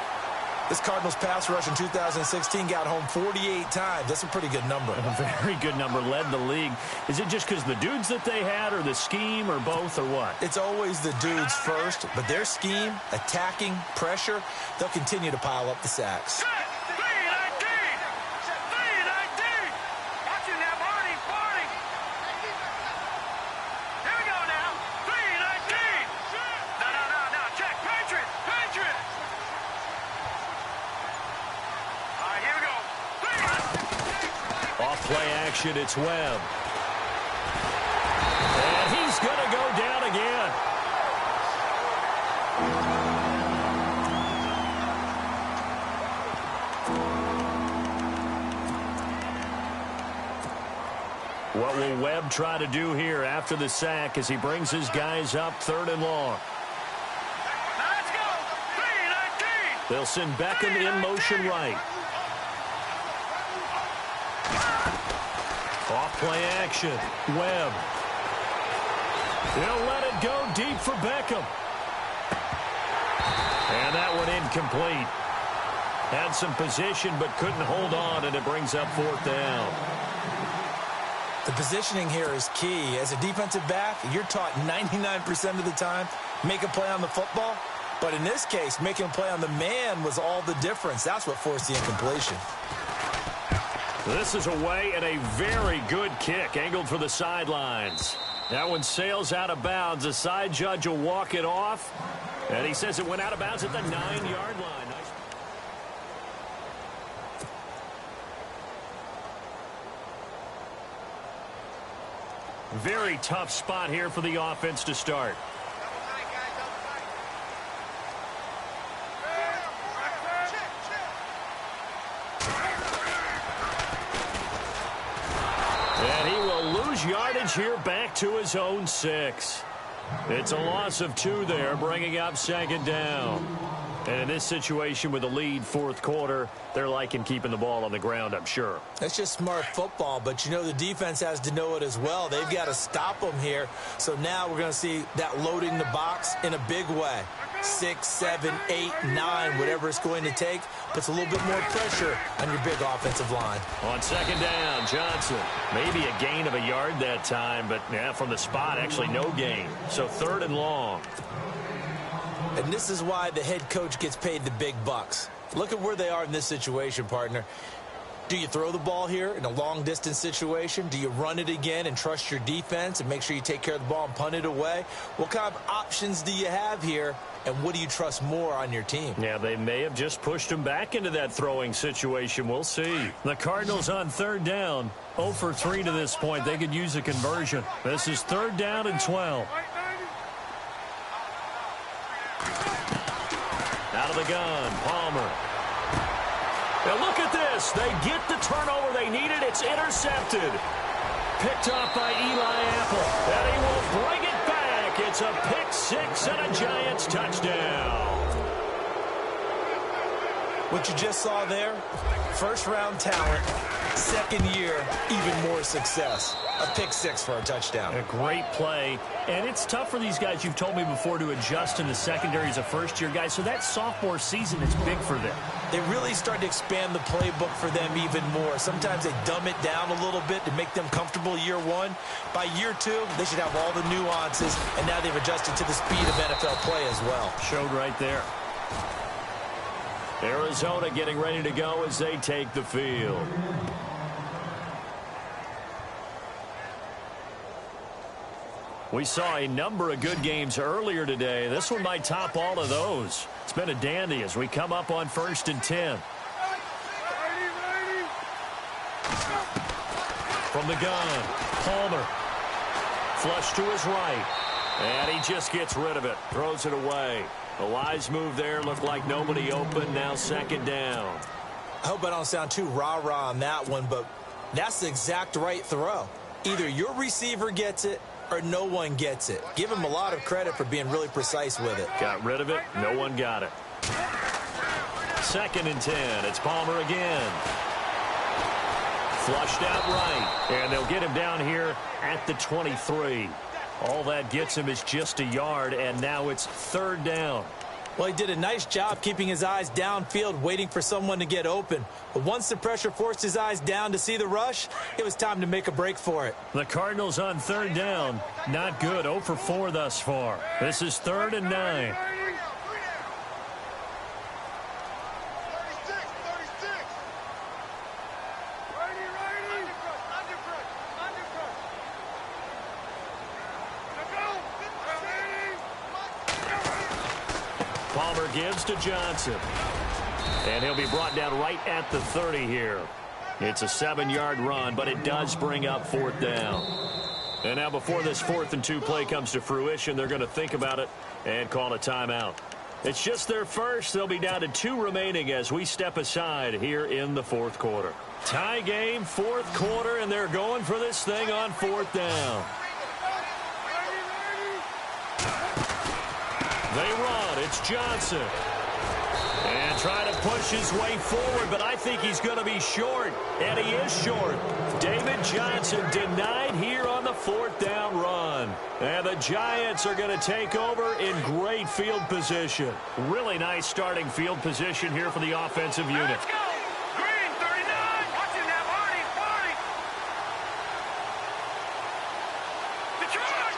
This Cardinals pass rush in 2016 got home 48 times. That's a pretty good number.
A very good number, led the league. Is it just because the dudes that they had, or the scheme, or both, or what?
It's always the dudes first, but their scheme, attacking, pressure, they'll continue to pile up the sacks.
It's Webb. And he's going to go down again. What will Webb try to do here after the sack as he brings his guys up 3rd and long?
Let's go! 3-19.
They'll send Beckham in motion right. Off play action. Webb. He'll let it go deep for Beckham. And that one incomplete. Had some position but couldn't hold on, and it brings up 4th down.
The positioning here is key. As a defensive back, you're taught 99% of the time, make a play on the football. But in this case, making a play on the man was all the difference. That's what forced the incompletion.
This is away and a very good kick, angled for the sidelines. That one sails out of bounds. The side judge will walk it off, and he says it went out of bounds at the 9-yard line. Nice. Very tough spot here for the offense to start. Yardage here back to his own 6. It's a loss of 2 there, bringing up 2nd down. And in this situation with a lead 4th quarter, they're liking keeping the ball on the ground, I'm sure.
That's just smart football, but you know the defense has to know it as well. They've got to stop them here. So now we're going to see that loading the box in a big way. 6, 7, 8, 9, whatever it's going to take, puts a little bit more pressure on your big offensive line.
On 2nd down, Johnson. Maybe a gain of a yard that time, but yeah, from the spot, actually no gain. So 3rd and long.
And this is why the head coach gets paid the big bucks. Look at where they are in this situation, partner. Do you throw the ball here in a long-distance situation? Do you run it again and trust your defense and make sure you take care of the ball and punt it away? What kind of options do you have here, and what do you trust more on your team?
Yeah, they may have just pushed him back into that throwing situation. We'll see. The Cardinals on third down. 0 for 3 to this point. They could use a conversion. This is third down and 12. Out of the gun, Palmer. Now look at this. They get the turnover they needed. It's intercepted. Picked off by Eli Apple. And he will bring it back. It's a pick six and a Giants touchdown.
What you just saw there, first-round talent, second year, even more success. A pick six for a touchdown.
A great play. And it's tough for these guys, you've told me before, to adjust in the secondary as a first-year guy. So that sophomore season is big for them.
They really start to expand the playbook for them even more. Sometimes they dumb it down a little bit to make them comfortable year one. By year two, they should have all the nuances, and now they've adjusted to the speed of NFL play as well.
Showed right there. Arizona getting ready to go as they take the field. We saw a number of good games earlier today. This one might top all of those. It's been a dandy as we come up on 1st and 10. From the gun, Palmer. Flush to his right. And he just gets rid of it. Throws it away. A wise move there. Looked like nobody open. Now second down.
I hope I don't sound too rah-rah on that one, but that's the exact right throw. Either your receiver gets it or no one gets it. Give him a lot of credit for being really precise with it.
Got rid of it. No one got it. 2nd and 10. It's Palmer again. Flushed out right. And they'll get him down here at the 23. All that gets him is just a yard, and now it's 3rd down.
Well, he did a nice job keeping his eyes downfield, waiting for someone to get open. But once the pressure forced his eyes down to see the rush, it was time to make a break for it.
The Cardinals on 3rd down. Not good. 0 for 4 thus far. This is 3rd and 9. Palmer gives to Johnson. And he'll be brought down right at the 30 here. It's a 7-yard run, but it does bring up 4th down. And now before this 4th and 2 play comes to fruition, they're going to think about it and call a timeout. It's just their first. They'll be down to 2 remaining as we step aside here in the 4th quarter. Tie game, 4th quarter, and they're going for this thing on 4th down. They run. It's Johnson. And trying to push his way forward, but I think he's going to be short. And he is short. David Johnson denied here on the 4th down run. And the Giants are going to take over in great field position. Really nice starting field position here for the offensive unit.
Let's go. Green, 39. Watching that party. Detroit.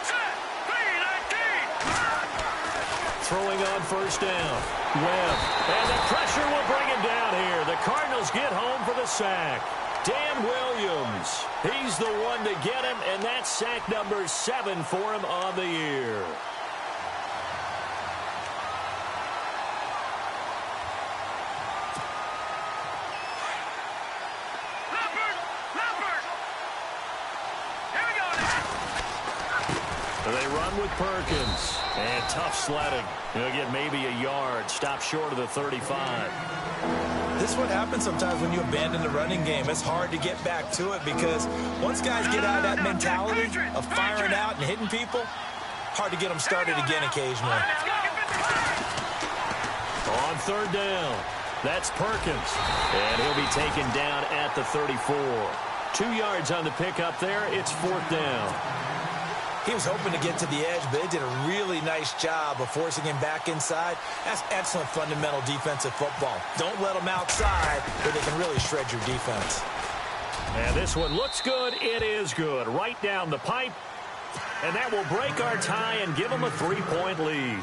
Set. B-19.
Throwing on 1st down. Webb. And the pressure will bring him down here. The Cardinals get home for the sack. Dan Williams. He's the one to get him, and that's sack number 7 for him on the year. They run with Perkins. And tough sledding. He'll get maybe a yard. Stop short of the 35.
This is what happens sometimes when you abandon the running game. It's hard to get back to it because once guys get out of that mentality of firing out and hitting people, hard to get them started again occasionally.
On 3rd down, that's Perkins. And he'll be taken down at the 34. 2 yards on the pickup there. It's 4th down.
He was hoping to get to the edge, but they did a really nice job of forcing him back inside. That's excellent fundamental defensive football. Don't let them outside where they can really shred your defense.
And this one looks good. It is good. Right down the pipe. And that will break our tie and give them a 3-point lead.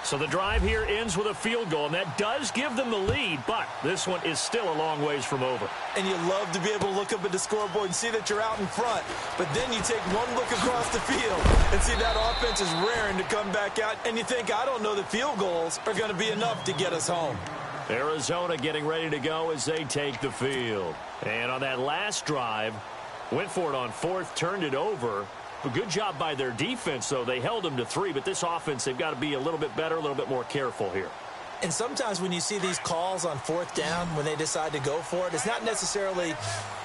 So the drive here ends with a field goal, and that does give them the lead, but this one is still a long ways from over.
And you love to be able to look up at the scoreboard and see that you're out in front, but then you take one look across the field and see that offense is raring to come back out, and you think, I don't know that field goals are going to be enough to get us home.
Arizona getting ready to go as they take the field. And on that last drive, went for it on fourth, turned it over. A good job by their defense, though. They held them to 3, but this offense, they've got to be a little bit better, a little bit more careful here.
And sometimes when you see these calls on fourth down, when they decide to go for it, it's not necessarily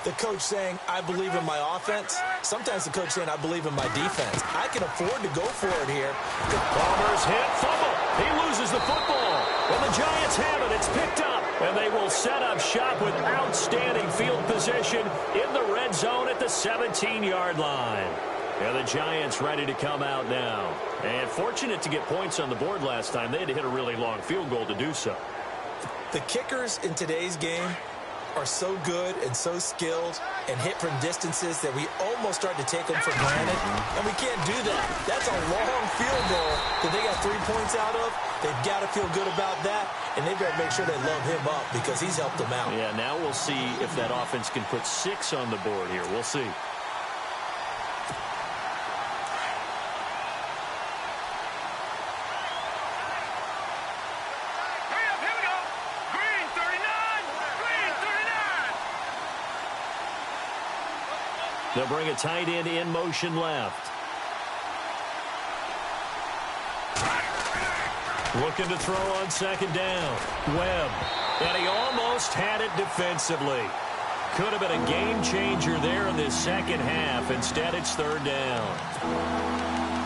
the coach saying, I believe in my offense. Sometimes the coach saying, I believe in my defense. I can afford to go for it here.
Palmer's hit, fumble. He loses the football. And the Giants have it. It's picked up. And they will set up shop with outstanding field position in the red zone at the 17-yard line. And the Giants ready to come out now. And fortunate to get points on the board last time. They had to hit a really long field goal to do so.
The kickers in today's game are so good and so skilled and hit from distances that we almost start to take them for granted. And we can't do that. That's a long field goal that they got 3 points out of. They've got to feel good about that. And they've got to make sure they load him up because he's helped them out.
Yeah, now we'll see if that offense can put 6 on the board here. We'll see. They'll bring a tight end in motion left. Looking to throw on second down. Webb. And he almost had it defensively. Could have been a game changer there in this second half. Instead, it's third down.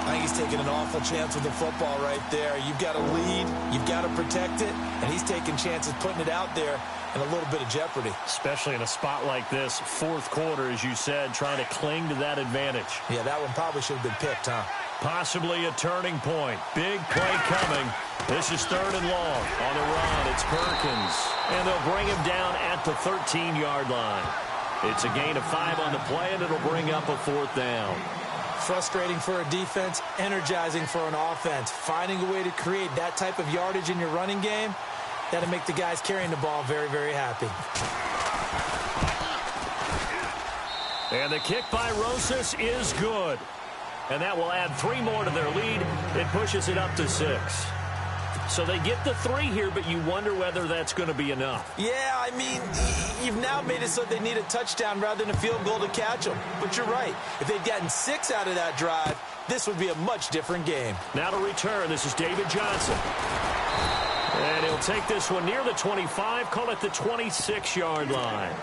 I think he's taking an awful chance with the football right there. You've got to lead. You've got to protect it. And he's taking chances putting it out there in a little bit of jeopardy.
Especially in a spot like this, fourth quarter, as you said, trying to cling to that advantage.
Yeah, that one probably should have been picked, huh?
Possibly a turning point. Big play coming. This is third and long. On the run, it's Perkins. And they'll bring him down at the 13-yard line. It's a gain of 5 on the play, and it'll bring up a fourth down.
Frustrating for a defense, energizing for an offense. Finding a way to create that type of yardage in your running game, that'll make the guys carrying the ball very, very happy.
And the kick by Rosas is good. And that will add 3 more to their lead. It pushes it up to 6. So they get the 3 here, but you wonder whether that's going to be enough.
Yeah, I mean, you've now made it so they need a touchdown rather than a field goal to catch them. But you're right. If they'd gotten 6 out of that drive, this would be a much different game.
Now to return, this is David Johnson. And he'll take this one near the 25, call it the 26-yard line.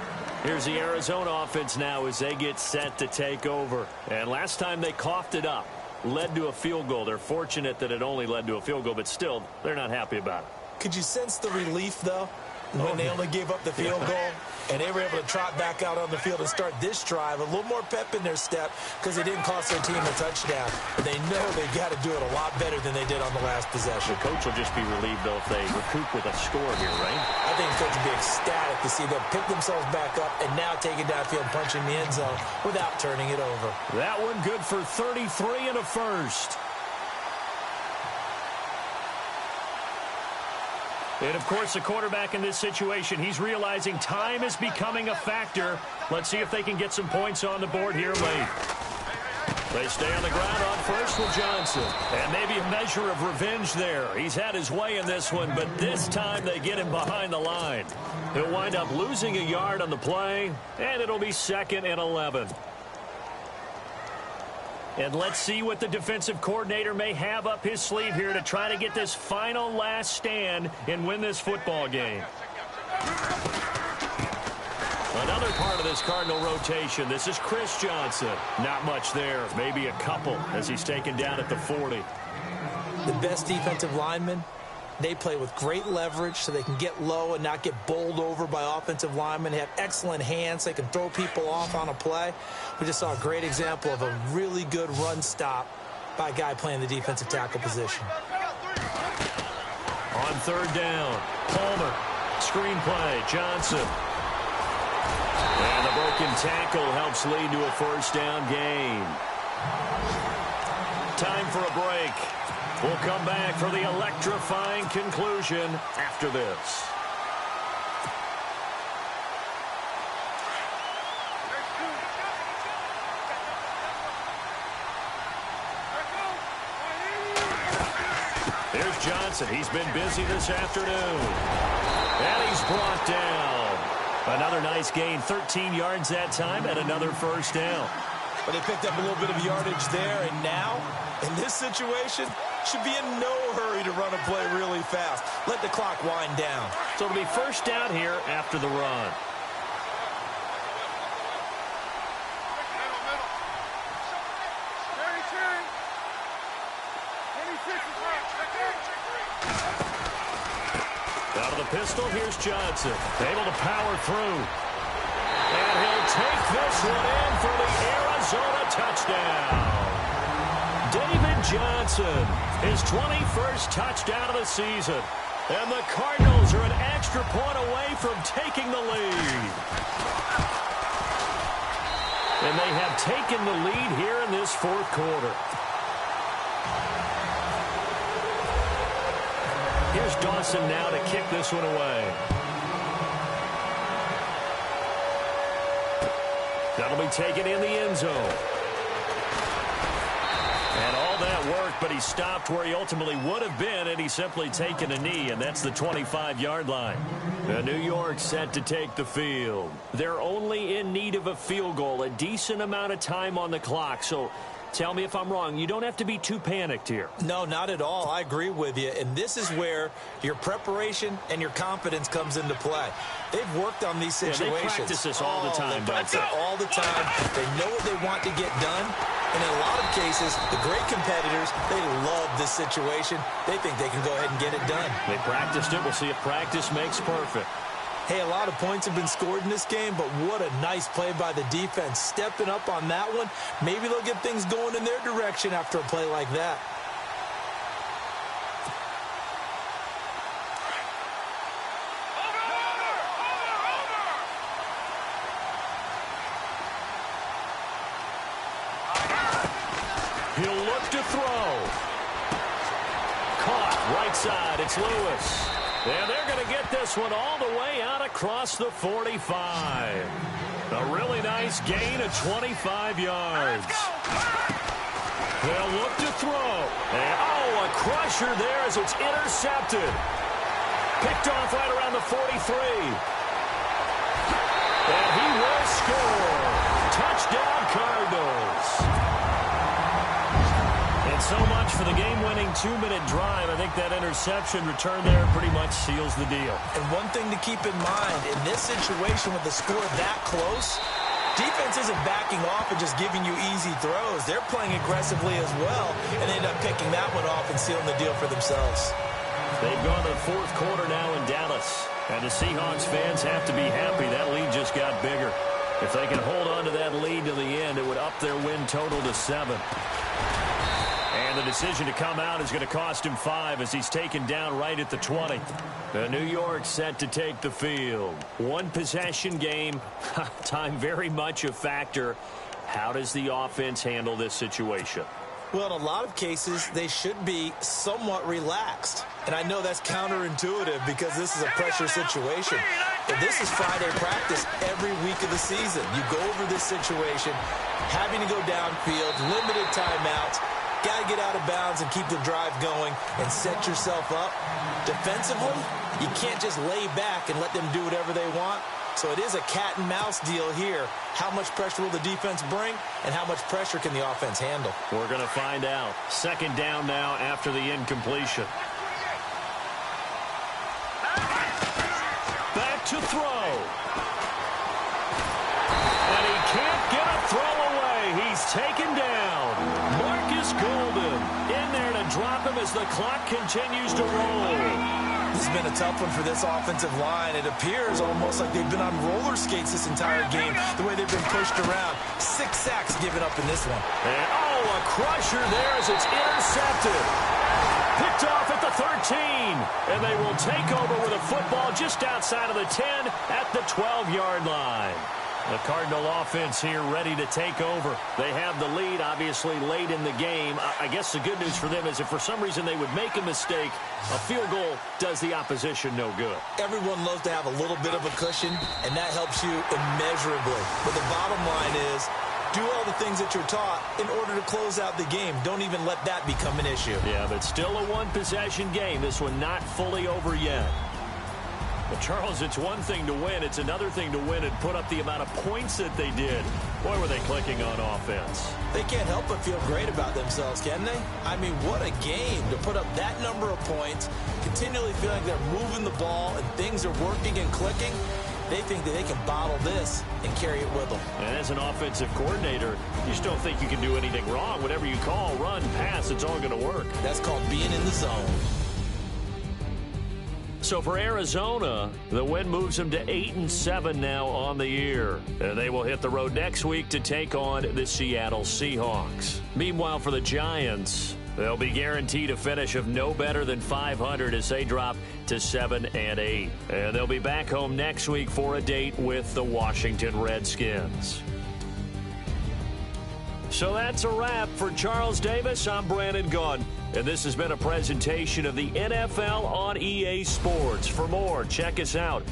Here's the Arizona offense now as they get set to take over. And last time they coughed it up, led to a field goal. They're fortunate that it only led to a field goal, but still, they're not happy about it.
Could you sense the relief, though, when they only gave up the field goal? And they were able to trot back out on the field and start this drive. A little more pep in their step because it didn't cost their team a touchdown. But they know they've got to do it a lot better than they did on the last possession.
The coach will just be relieved, though, if they recoup with a score here, right?
I think the coach would be ecstatic to see them pick themselves back up and now take it downfield, punching the end zone without turning it over.
That one good for 33 and a first. And, of course, the quarterback in this situation, he's realizing time is becoming a factor. Let's see if they can get some points on the board here late. They stay on the ground on first with Johnson. And maybe a measure of revenge there. He's had his way in this one, but this time they get him behind the line. He'll wind up losing a yard on the play, and it'll be 2nd and 11. And let's see what the defensive coordinator may have up his sleeve here to try to get this final last stand and win this football game. Another part of this Cardinal rotation. This is Chris Johnson. Not much there. Maybe a couple as he's taken down at the 40.
The best defensive linemen, they play with great leverage so they can get low and not get bowled over by offensive linemen. They have excellent hands. They can throw people off on a play. We just saw a great example of a really good run stop by a guy playing the defensive tackle position.
On third down, Palmer. Screen play, Johnson. And the broken tackle helps lead to a first down gain. Time for a break. We'll come back for the electrifying conclusion after this. Here's Johnson. He's been busy this afternoon. And he's brought down. Another nice gain, 13 yards that time, and another first down.
But they picked up a little bit of yardage there, and now, in this situation, should be in no hurry to run a play really fast. Let the clock wind down.
So it'll be first down here after the run. Out of the pistol, here's Johnson. Able to power through. And he'll take this one in for the Arizona touchdown. David Johnson, his 21st touchdown of the season. And the Cardinals are an extra point away from taking the lead. And they have taken the lead here in this fourth quarter. Here's Dawson now to kick this one away. That'll be taken in the end zone. And all that work, but he stopped where he ultimately would have been, and he's simply taken a knee, and that's the 25-yard line. New York set to take the field. They're only in need of a field goal, a decent amount of time on the clock, so tell me if I'm wrong. You don't have to be too panicked here.
No, not at all. I agree with you. And this is where your preparation and your confidence comes into play. They've worked on these situations.
Yeah, they practice this all the time.
They practice it all the time. They know what they want to get done. And in a lot of cases, the great competitors, they love this situation. They think they can go ahead and get it done.
They practiced it. We'll see if practice makes perfect.
Hey, a lot of points have been scored in this game, but what a nice play by the defense. Stepping up on that one. Maybe they'll get things going in their direction after a play like that.
He'll look to throw. Caught right side. It's Lewis. And they're going to get this one all the way out across the 45. A really nice gain of 25 yards. They'll look to throw. And, a crusher there as it's intercepted. Picked off right around the 43. And he will score. Touchdown, Cardinals. And so much for the game-winning 2-minute drive. I think that interception return there pretty much seals the deal.
And one thing to keep in mind, in this situation with the score that close, defense isn't backing off and just giving you easy throws. They're playing aggressively as well, and they end up picking that one off and sealing the deal for themselves.
They've gone to the fourth quarter now in Dallas. And the Seahawks fans have to be happy. That lead just got bigger. If they can hold on to that lead to the end, it would up their win total to 7. And the decision to come out is going to cost him 5 as he's taken down right at the 20. New York set to take the field. One possession game. Time very much a factor. How does the offense handle this situation?
Well, in a lot of cases, they should be somewhat relaxed. And I know that's counterintuitive because this is a pressure situation. But this is Friday practice every week of the season. You go over this situation, having to go downfield, limited timeouts. Got to get out of bounds and keep the drive going and set yourself up. Defensively, you can't just lay back and let them do whatever they want. So it is a cat and mouse deal here. How much pressure will the defense bring and how much pressure can the offense handle?
We're going to find out. Second down now after the incompletion. Back to throw. And he can't get a throw away. He's taken down. Golden in there to drop him as the clock continues to roll.
This has been a tough one for this offensive line. It appears almost like they've been on roller skates this entire game, the way they've been pushed around. 6 sacks given up in this one.
And, a crusher there as it's intercepted. Picked off at the 13. And they will take over with a football just outside of the 10 at the 12-yard line. The Cardinal offense here ready to take over. They have the lead, obviously, late in the game. I guess the good news for them is if for some reason they would make a mistake, a field goal does the opposition no good.
Everyone loves to have a little bit of a cushion, and that helps you immeasurably. But the bottom line is, do all the things that you're taught in order to close out the game. Don't even let that become an issue.
Yeah, but still a one-possession game. This one not fully over yet. But, Charles, it's one thing to win. It's another thing to win and put up the amount of points that they did. Boy, were they clicking on offense.
They can't help but feel great about themselves, can they? I mean, what a game to put up that number of points, continually feeling like they're moving the ball and things are working and clicking. They think that they can bottle this and carry it with them.
And as an offensive coordinator, you just don't think you can do anything wrong. Whatever you call, run, pass, it's all going to work.
That's called being in the zone.
So for Arizona, the win moves them to 8-7 now on the year. And they will hit the road next week to take on the Seattle Seahawks. Meanwhile, for the Giants, they'll be guaranteed a finish of no better than 500 as they drop to 7-8. And they'll be back home next week for a date with the Washington Redskins. So that's a wrap. For Charles Davis, I'm Brandon Gaudin. And this has been a presentation of the NFL on EA Sports. For more, check us out